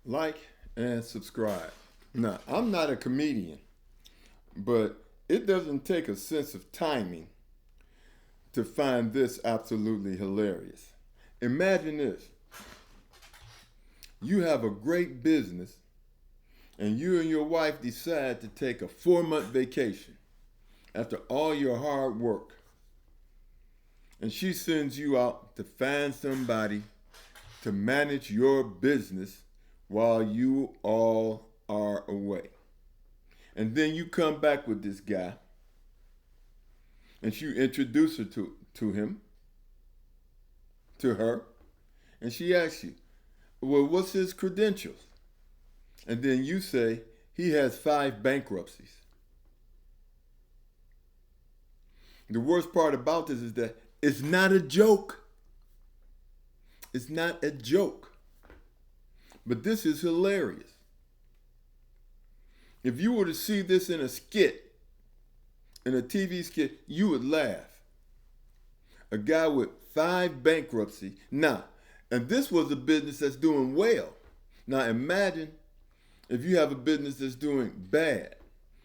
like, and subscribe. Now, I'm not a comedian, but it doesn't take a sense of timing to find this absolutely hilarious. Imagine this. You have a great business, and you and your wife decide to take a 4-month vacation after all your hard work. And she sends you out to find somebody to manage your business while you all are away. And then you come back with this guy, and you introduce her to him, to her, and she asks you, well, what's his credentials? And then you say, he has 5 bankruptcies. The worst part about this is that it's not a joke. It's not a joke. But this is hilarious. If you were to see this in a skit, in a TV skit, you would laugh. A guy with 5 bankruptcies. Now, and this was a business that's doing well. Now imagine if you have a business that's doing bad.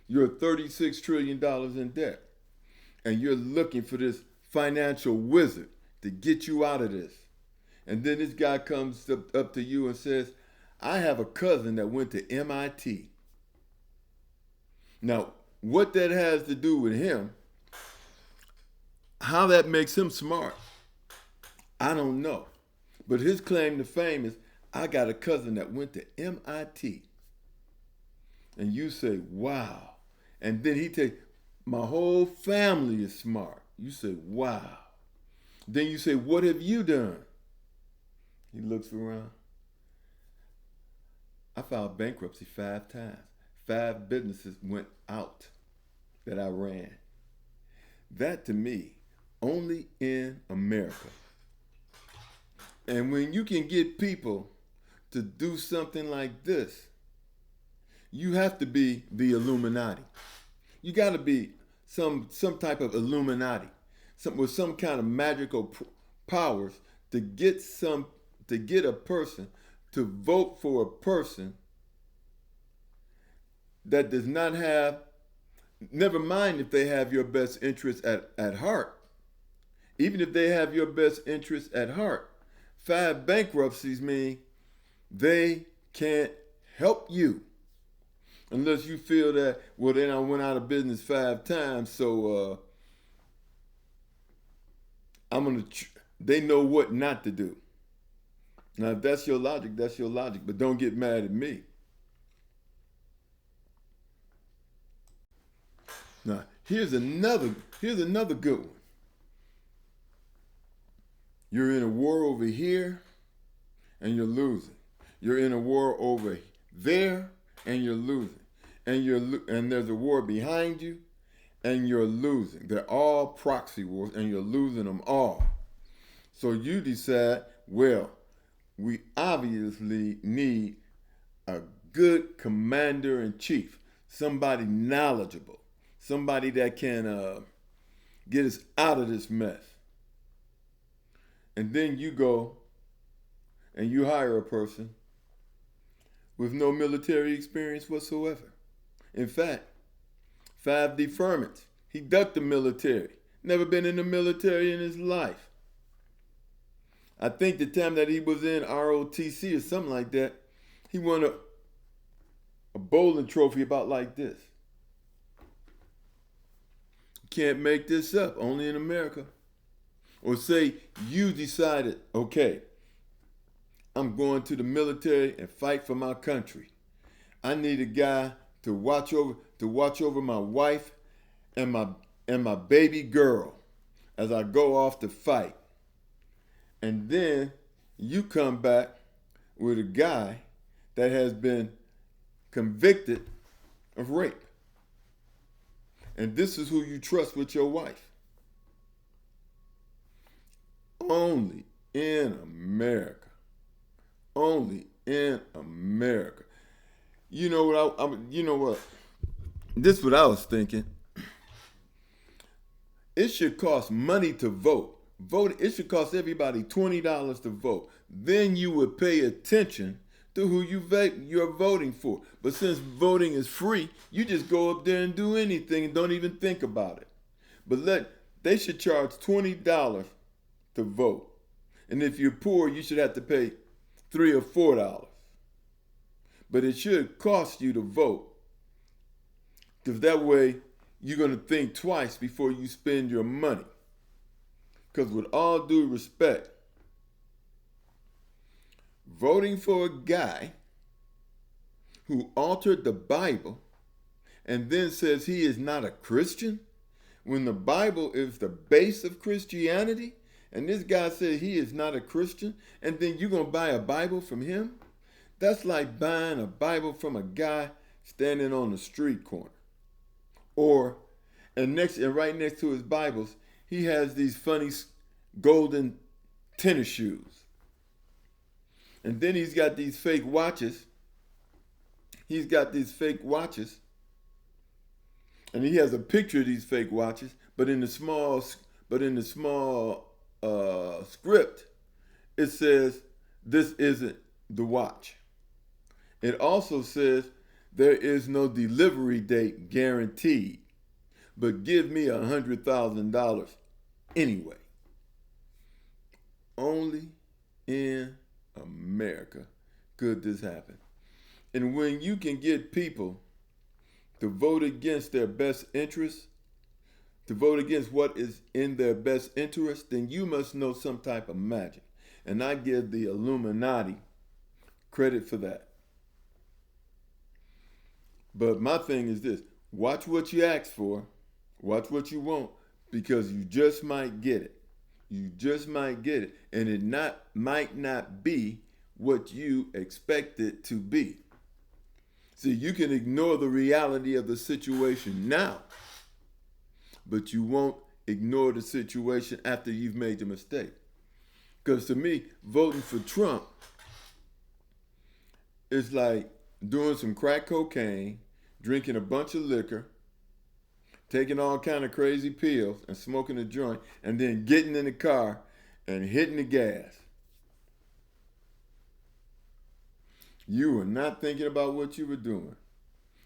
You're $36 trillion in debt. And you're looking for this financial wizard to get you out of this. And then this guy comes up to you and says, I have a cousin that went to MIT. Now, what that has to do with him, how that makes him smart, I don't know. But his claim to fame is, I got a cousin that went to MIT. And you say, wow. And then he takes, my whole family is smart. You say, wow. Then you say, what have you done? He looks around. I filed bankruptcy 5 times. 5 businesses went out that I ran. That to me, only in America. And when you can get people to do something like this, you have to be the Illuminati. You got to be some type of Illuminati, with some kind of magical powers to get a person to vote for a person that does not have, never mind if they have your best interest at heart. Even if they have your best interest at heart, 5 bankruptcies mean they can't help you. Unless you feel that, well, then I went out of business 5 times, so they know what not to do. Now, if that's your logic, that's your logic, but don't get mad at me. Now, here's another good one. You're in a war over here, and you're losing. You're in a war over there, and you're losing. And there's a war behind you, and you're losing. They're all proxy wars, and you're losing them all. So you decide, well, we obviously need a good commander-in-chief, somebody knowledgeable, somebody that can get us out of this mess. And then you go and you hire a person with no military experience whatsoever. In fact, 5 deferments. He ducked the military. Never been in the military in his life. I think the time that he was in ROTC or something like that, he won a bowling trophy about like this. You can't make this up, only in America. Or say you decided, okay, I'm going to the military and fight for my country. I need a guy to watch over my wife and my baby girl as I go off to fight. And then you come back with a guy that has been convicted of rape. And this is who you trust with your wife. Only in America. Only in America. You know what? This is what I was thinking. It should cost money to vote. It should cost everybody $20 to vote. Then you would pay attention to who you're voting for. But since voting is free, you just go up there and do anything and don't even think about it. But they should charge $20 to vote. And if you're poor, you should have to pay $3 or $4. But it should cost you to vote. Because that way, you're going to think twice before you spend your money. Because with all due respect, voting for a guy who altered the Bible and then says he is not a Christian, when the Bible is the base of Christianity, and this guy said he is not a Christian, and then you're going to buy a Bible from him? That's like buying a Bible from a guy standing on the street corner. And right next to his Bibles, he has these funny golden tennis shoes. And then he's got these fake watches. And he has a picture of these fake watches, but in the small script, it says, "This isn't the watch." It also says, "There is no delivery date guaranteed, but give me $100,000 anyway." Only in America could this happen. And when you can get people to vote against their best interests, to vote against what is in their best interest, then you must know some type of magic. And I give the Illuminati credit for that. But my thing is this: watch what you ask for, watch what you want, because you just might get it. You just might get it, and it might not be what you expect it to be. See, you can ignore the reality of the situation now, but you won't ignore the situation after you've made the mistake. Because to me, voting for Trump is like doing some crack cocaine, drinking a bunch of liquor, taking all kind of crazy pills and smoking a joint, and then getting in the car and hitting the gas. You were not thinking about what you were doing.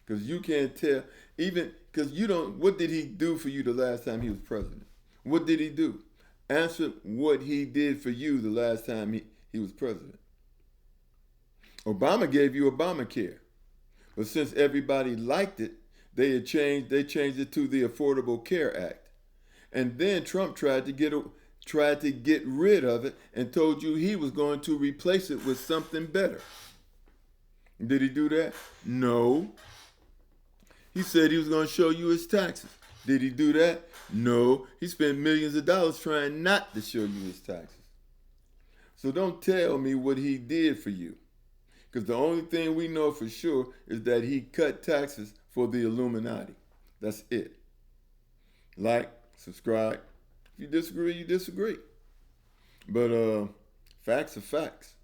Because you can't tell, even because you don't, what did he do for you the last time he was president? What did he do? Answer what he did for you the last time he was president. Obama gave you Obamacare. But since everybody liked it, they changed it to the Affordable Care Act. And then Trump tried to get rid of it and told you he was going to replace it with something better. Did he do that? No. He said he was going to show you his taxes. Did he do that? No. He spent millions of dollars trying not to show you his taxes. So don't tell me what he did for you. Because the only thing we know for sure is that he cut taxes for the Illuminati. That's it. Like, subscribe. If you disagree, you disagree. But facts are facts.